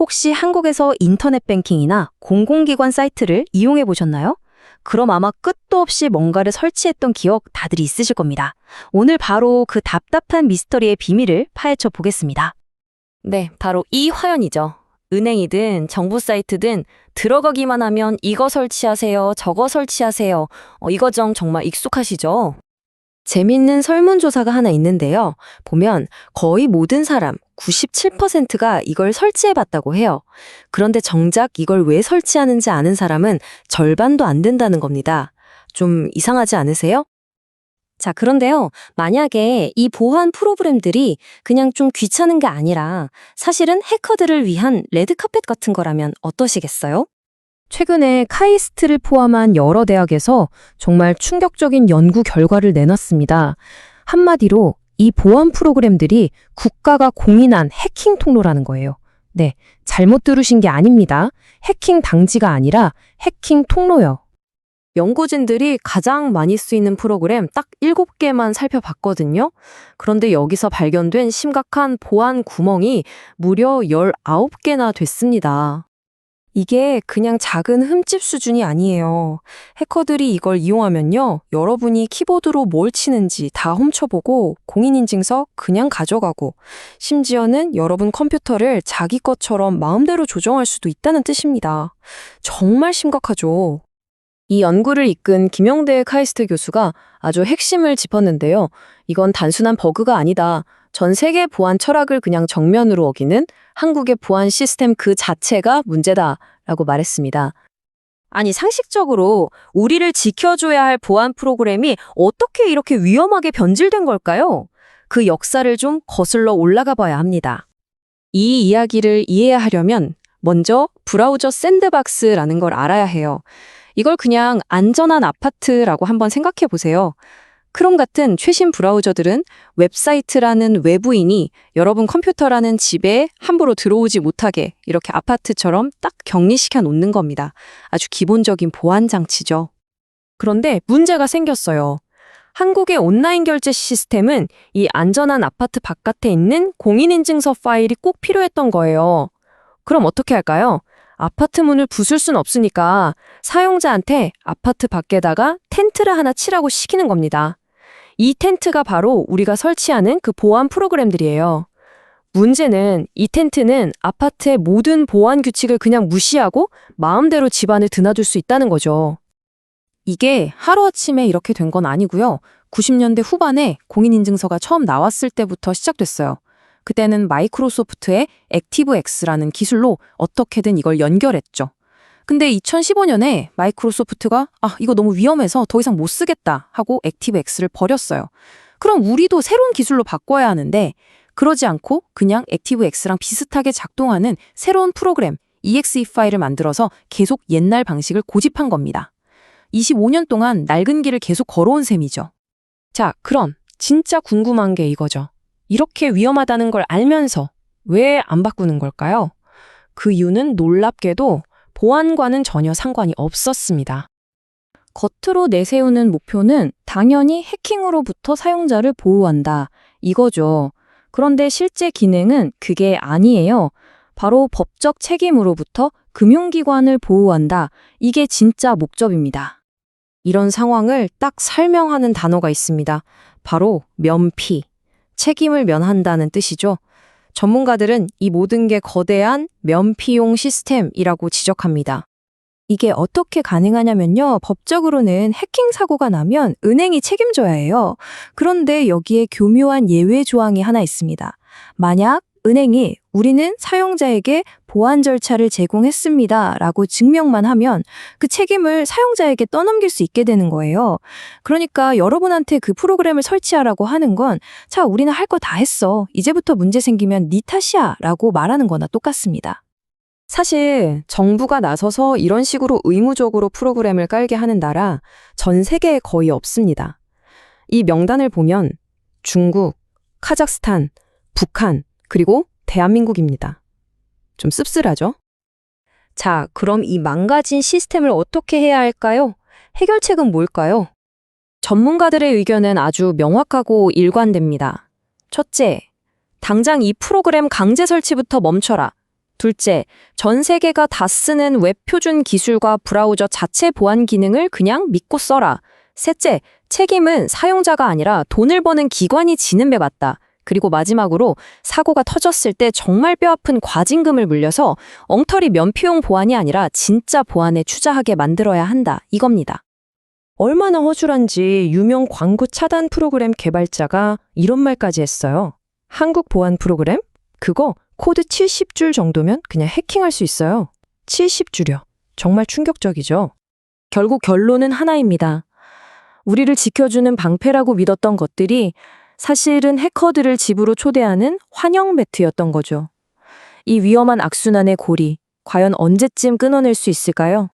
혹시 한국에서 인터넷 뱅킹이나 공공기관 사이트를 이용해 보셨나요? 그럼 아마 끝도 없이 뭔가를 설치했던 기억 다들 있으실 겁니다. 오늘 바로 그 답답한 미스터리의 비밀을 파헤쳐 보겠습니다. 네, 바로 이 화연이죠. 은행이든 정부 사이트든 들어가기만 하면 이거 설치하세요, 저거 설치하세요. 이거정 정말 익숙하시죠? 재밌는 설문조사가 하나 있는데요. 보면 거의 모든 사람, 97%가 이걸 설치해봤다고 해요. 그런데 정작 이걸 왜 설치하는지 아는 사람은 절반도 안 된다는 겁니다. 좀 이상하지 않으세요? 자, 그런데요. 만약에 이 보안 프로그램들이 그냥 좀 귀찮은 게 아니라 사실은 해커들을 위한 레드카펫 같은 거라면 어떠시겠어요? 최근에 카이스트를 포함한 여러 대학에서 정말 충격적인 연구 결과를 내놨습니다. 한마디로 이 보안 프로그램들이 국가가 공인한 해킹 통로라는 거예요. 네, 잘못 들으신 게 아닙니다. 해킹 방지가 아니라 해킹 통로요. 연구진들이 가장 많이 쓰이는 프로그램 딱 7개만 살펴봤거든요. 그런데 여기서 발견된 심각한 보안 구멍이 무려 19개나 됐습니다. 이게 그냥 작은 흠집 수준이 아니에요. 해커들이 이걸 이용하면요, 여러분이 키보드로 뭘 치는지 다 훔쳐보고 공인인증서 그냥 가져가고 심지어는 여러분 컴퓨터를 자기 것처럼 마음대로 조정할 수도 있다는 뜻입니다. 정말 심각하죠. 이 연구를 이끈 김영대 카이스트 교수가 아주 핵심을 짚었는데요. 이건 단순한 버그가 아니다. 전 세계 보안 철학을 그냥 정면으로 어기는 한국의 보안 시스템 그 자체가 문제다라고 말했습니다. 아니, 상식적으로 우리를 지켜줘야 할 보안 프로그램이 어떻게 이렇게 위험하게 변질된 걸까요? 그 역사를 좀 거슬러 올라가 봐야 합니다. 이 이야기를 이해하려면 먼저 브라우저 샌드박스라는 걸 알아야 해요. 이걸 그냥 안전한 아파트라고 한번 생각해 보세요. 크롬 같은 최신 브라우저들은 웹사이트라는 외부인이 여러분 컴퓨터라는 집에 함부로 들어오지 못하게 이렇게 아파트처럼 딱 격리시켜 놓는 겁니다. 아주 기본적인 보안 장치죠. 그런데 문제가 생겼어요. 한국의 온라인 결제 시스템은 이 안전한 아파트 바깥에 있는 공인인증서 파일이 꼭 필요했던 거예요. 그럼 어떻게 할까요? 아파트 문을 부술 순 없으니까 사용자한테 아파트 밖에다가 텐트를 하나 치라고 시키는 겁니다. 이 텐트가 바로 우리가 설치하는 그 보안 프로그램들이에요. 문제는 이 텐트는 아파트의 모든 보안 규칙을 그냥 무시하고 마음대로 집안을 드나들 수 있다는 거죠. 이게 하루아침에 이렇게 된 건 아니고요. 90년대 후반에 공인인증서가 처음 나왔을 때부터 시작됐어요. 그때는 마이크로소프트의 액티브엑스라는 기술로 어떻게든 이걸 연결했죠. 근데 2015년에 마이크로소프트가 이거 너무 위험해서 더 이상 못 쓰겠다 하고 액티브엑스를 버렸어요. 그럼 우리도 새로운 기술로 바꿔야 하는데 그러지 않고 그냥 액티브엑스랑 비슷하게 작동하는 새로운 프로그램 EXE 파일을 만들어서 계속 옛날 방식을 고집한 겁니다. 25년 동안 낡은 길을 계속 걸어온 셈이죠. 자, 그럼 진짜 궁금한 게 이거죠. 이렇게 위험하다는 걸 알면서 왜 안 바꾸는 걸까요? 그 이유는 놀랍게도 보안과는 전혀 상관이 없었습니다. 겉으로 내세우는 목표는 당연히 해킹으로부터 사용자를 보호한다, 이거죠. 그런데 실제 기능은 그게 아니에요. 바로 법적 책임으로부터 금융기관을 보호한다, 이게 진짜 목적입니다. 이런 상황을 딱 설명하는 단어가 있습니다. 바로 면피. 책임을 면한다는 뜻이죠. 전문가들은 이 모든 게 거대한 면피용 시스템이라고 지적합니다. 이게 어떻게 가능하냐면요. 법적으로는 해킹 사고가 나면 은행이 책임져야 해요. 그런데 여기에 교묘한 예외 조항이 하나 있습니다. 만약 은행이 우리는 사용자에게 보안 절차를 제공했습니다 라고 증명만 하면 그 책임을 사용자에게 떠넘길 수 있게 되는 거예요. 그러니까 여러분한테 그 프로그램을 설치하라고 하는 건 자, 우리는 할 거 다 했어. 이제부터 문제 생기면 네 탓이야 라고 말하는 거나 똑같습니다. 사실 정부가 나서서 이런 식으로 의무적으로 프로그램을 깔게 하는 나라 전 세계에 거의 없습니다. 이 명단을 보면 중국, 카자흐스탄, 북한, 그리고 대한민국입니다. 좀 씁쓸하죠? 자, 그럼 이 망가진 시스템을 어떻게 해야 할까요? 해결책은 뭘까요? 전문가들의 의견은 아주 명확하고 일관됩니다. 첫째, 당장 이 프로그램 강제 설치부터 멈춰라. 둘째, 전 세계가 다 쓰는 웹 표준 기술과 브라우저 자체 보안 기능을 그냥 믿고 써라. 셋째, 책임은 사용자가 아니라 돈을 버는 기관이 지는 배 맞다. 그리고 마지막으로 사고가 터졌을 때 정말 뼈아픈 과징금을 물려서 엉터리 면피용 보안이 아니라 진짜 보안에 투자하게 만들어야 한다. 이겁니다. 얼마나 허술한지 유명 광고 차단 프로그램 개발자가 이런 말까지 했어요. 한국 보안 프로그램? 그거 코드 70줄 정도면 그냥 해킹할 수 있어요. 70줄이요. 정말 충격적이죠. 결국 결론은 하나입니다. 우리를 지켜주는 방패라고 믿었던 것들이 사실은 해커들을 집으로 초대하는 환영 매트였던 거죠. 이 위험한 악순환의 고리, 과연 언제쯤 끊어낼 수 있을까요?